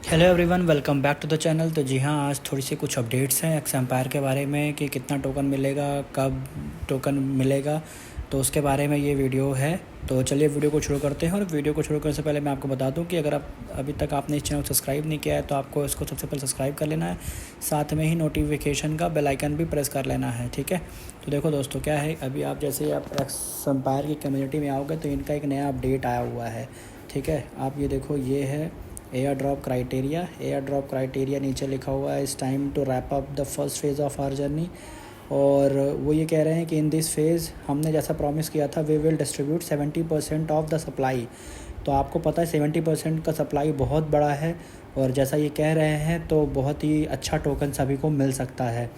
Hello everyone, welcome back to the channel. तो जी हाँ, आज थोड़ी सी कुछ अपडेट्स हैं एक्स एम्पायर के बारे में कि कितना टोकन मिलेगा, कब टोकन मिलेगा, तो उसके बारे में ये वीडियो है। तो चलिए वीडियो को शुरू करते हैं। और वीडियो को शुरू करने से पहले मैं आपको बता दूं कि अगर आप अभी तक आपने इस चैनल को सब्सक्राइब नहीं किया है तो आपको इसको सबसे पहले सब्सक्राइब कर लेना है, साथ में ही नोटिफिकेशन का बेल आइकन भी प्रेस कर लेना है, ठीक है। तो देखो दोस्तों, क्या है, अभी आप जैसे ही आप एक्स एम्पायर की कम्युनिटी में आओगे तो इनका एक नया अपडेट आया हुआ है, ठीक है। आप ये देखो, ये है एयर ड्रॉप क्राइटेरिया नीचे लिखा हुआ है, इस time to wrap up the first phase of our journey. और वो ये कह रहे हैं कि इन दिस फेज़ हमने जैसा प्रॉमिस किया था, we will distribute 70% of the supply. तो आपको पता है 70% का सप्लाई बहुत बड़ा है, और जैसा ये कह रहे हैं तो बहुत ही अच्छा टोकन सभी को मिल सकता है।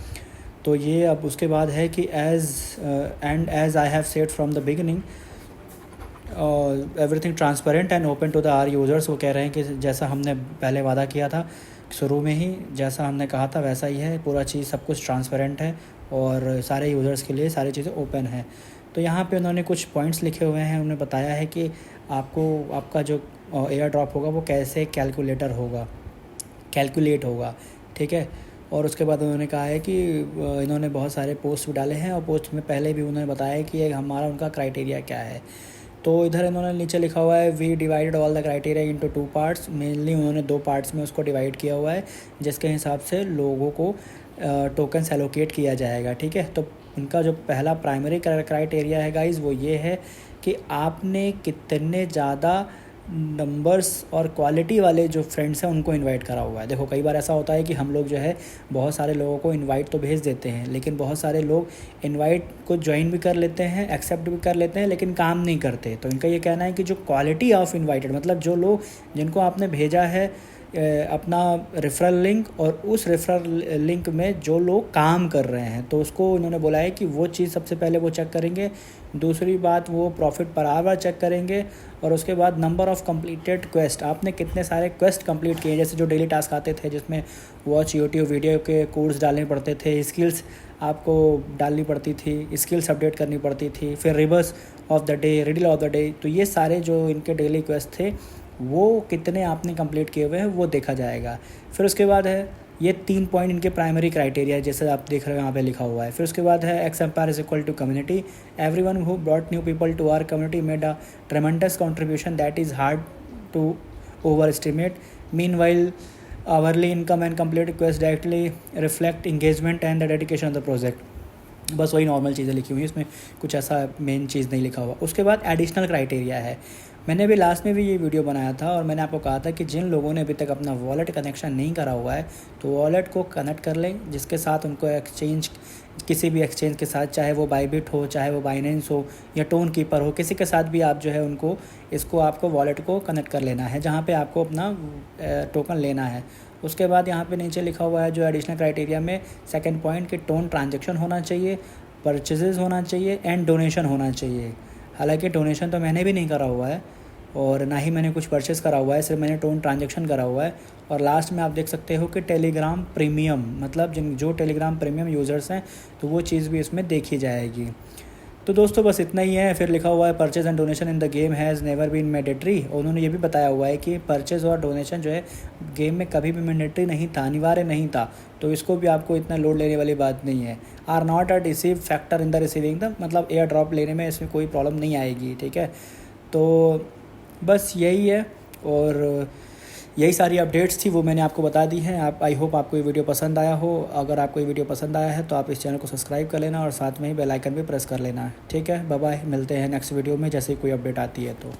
तो ये अब उसके बाद है कि as I have said from the beginning, everything transparent and open to the our users. वो कह रहे हैं कि जैसा हमने पहले वादा किया था शुरू में ही, जैसा हमने कहा था वैसा ही है, पूरा चीज़ सब कुछ ट्रांसपेरेंट है और सारे यूज़र्स के लिए सारी चीज़ें ओपन है। तो यहाँ पे उन्होंने कुछ पॉइंट्स लिखे हुए हैं, उन्होंने बताया है कि आपका जो एयर ड्रॉप होगा वो कैसे कैलकुलेट होगा, ठीक है। और उसके बाद उन्होंने कहा है कि इन्होंने बहुत सारे पोस्ट भी डाले हैं, और पोस्ट में पहले भी उन्होंने बताया कि हमारा उनका क्राइटेरिया क्या है। तो इधर इन्होंने नीचे लिखा हुआ है, we divided all the criteria into 2 parts. Mainly उन्होंने 2 पार्ट्स में उसको डिवाइड किया हुआ है, जिसके हिसाब से लोगों को टोकन्स एलोकेट किया जाएगा, ठीक है। तो उनका जो पहला प्राइमरी क्राइटेरिया है गाइस, वो ये है कि आपने कितने ज़्यादा नंबर्स और क्वालिटी वाले जो फ्रेंड्स हैं उनको इनवाइट करा हुआ है। देखो, कई बार ऐसा होता है कि हम लोग जो है बहुत सारे लोगों को इनवाइट तो भेज देते हैं, लेकिन बहुत सारे लोग इनवाइट को ज्वाइन भी कर लेते हैं, एक्सेप्ट भी कर लेते हैं, लेकिन काम नहीं करते। तो इनका ये कहना है कि जो क्वालिटी ऑफ इनवाइटेड, मतलब जो लोग जिनको आपने भेजा है अपना रेफरल लिंक, और उस रेफरल लिंक में जो लोग काम कर रहे हैं, तो उसको उन्होंने बोला है कि वो चीज़ सबसे पहले वो चेक करेंगे। दूसरी बात, वो प्रॉफिट पर आवर चेक करेंगे। और उसके बाद नंबर ऑफ़ कंप्लीटेड क्वेस्ट, आपने कितने सारे क्वेस्ट कंप्लीट किए, जैसे जो डेली टास्क आते थे जिसमें वॉच यूट्यूब वीडियो के कोर्स डालने पड़ते थे, स्किल्स आपको डालनी पड़ती थी, स्किल्स अपडेट करनी पड़ती थी, फिर reverse of the day, riddle of the day. तो ये सारे जो इनके डेली क्वेस्ट थे वो कितने आपने कंप्लीट किए हुए हैं वो देखा जाएगा। फिर उसके बाद है ये 3 पॉइंट इनके प्राइमरी क्राइटेरिया, जैसे आप देख रहे हो यहाँ पे लिखा हुआ है। फिर उसके बाद है X Empire is equal to community, everyone who brought new people to our community made a tremendous contribution that is hard to over estimate. Meanwhile hourly income and complete request directly reflect engagement and the dedication of the project. बस वही normal चीज़ें लिखी हुई हैं, इसमें कुछ ऐसा main चीज़ नहीं लिखा हुआ। उसके बाद एडिशनल क्राइटेरिया है। मैंने भी लास्ट में भी ये वीडियो बनाया था, और मैंने आपको कहा था कि जिन लोगों ने अभी तक अपना वॉलेट कनेक्शन नहीं करा हुआ है तो वॉलेट को कनेक्ट कर लें, जिसके साथ उनको एक्सचेंज, किसी भी एक्सचेंज के साथ, चाहे वो बाइबिट हो, चाहे वो बाइनेंस हो, या टोन कीपर हो, किसी के साथ भी आप जो है उनको आपको वॉलेट को कनेक्ट कर लेना है, जहाँ पे आपको अपना टोकन लेना है। उसके बाद यहाँ पे नीचे लिखा हुआ है जो एडिशनल क्राइटेरिया में सेकंड पॉइंट, कि टोन ट्रांजेक्शन होना चाहिए, परचेजेस होना चाहिए, एंड डोनेशन होना चाहिए। हालांकि डोनेशन तो मैंने भी नहीं करा हुआ है, और ना ही मैंने कुछ परचेज़ करा हुआ है, सिर्फ मैंने टोन ट्रांजेक्शन करा हुआ है। और लास्ट में आप देख सकते हो कि टेलीग्राम प्रीमियम, मतलब जो टेलीग्राम प्रीमियम यूज़र्स हैं तो वो चीज़ भी इसमें देखी जाएगी। तो दोस्तों बस इतना ही है। फिर लिखा हुआ है purchase and donation in the game has never been mandatory. उन्होंने ये भी बताया हुआ है कि परचेज़ और डोनेशन जो है गेम में कभी भी मैंडेटरी नहीं था, अनिवार्य नहीं था, तो इसको भी आपको इतना लोड लेने वाली बात नहीं है। Are not a decisive factor in the receiving the, मतलब एयर ड्रॉप लेने में इसमें कोई प्रॉब्लम नहीं आएगी, ठीक है। तो बस यही है, और यही सारी अपडेट्स थी वो मैंने आपको बता दी हैं। आई होप आपको ये वीडियो पसंद आया हो। अगर आपको ये वीडियो पसंद आया है तो आप इस चैनल को सब्सक्राइब कर लेना, और साथ में ही बेल आइकन भी प्रेस कर लेना, ठीक है। बाय बाय, मिलते हैं नेक्स्ट वीडियो में जैसे ही कोई अपडेट आती है तो।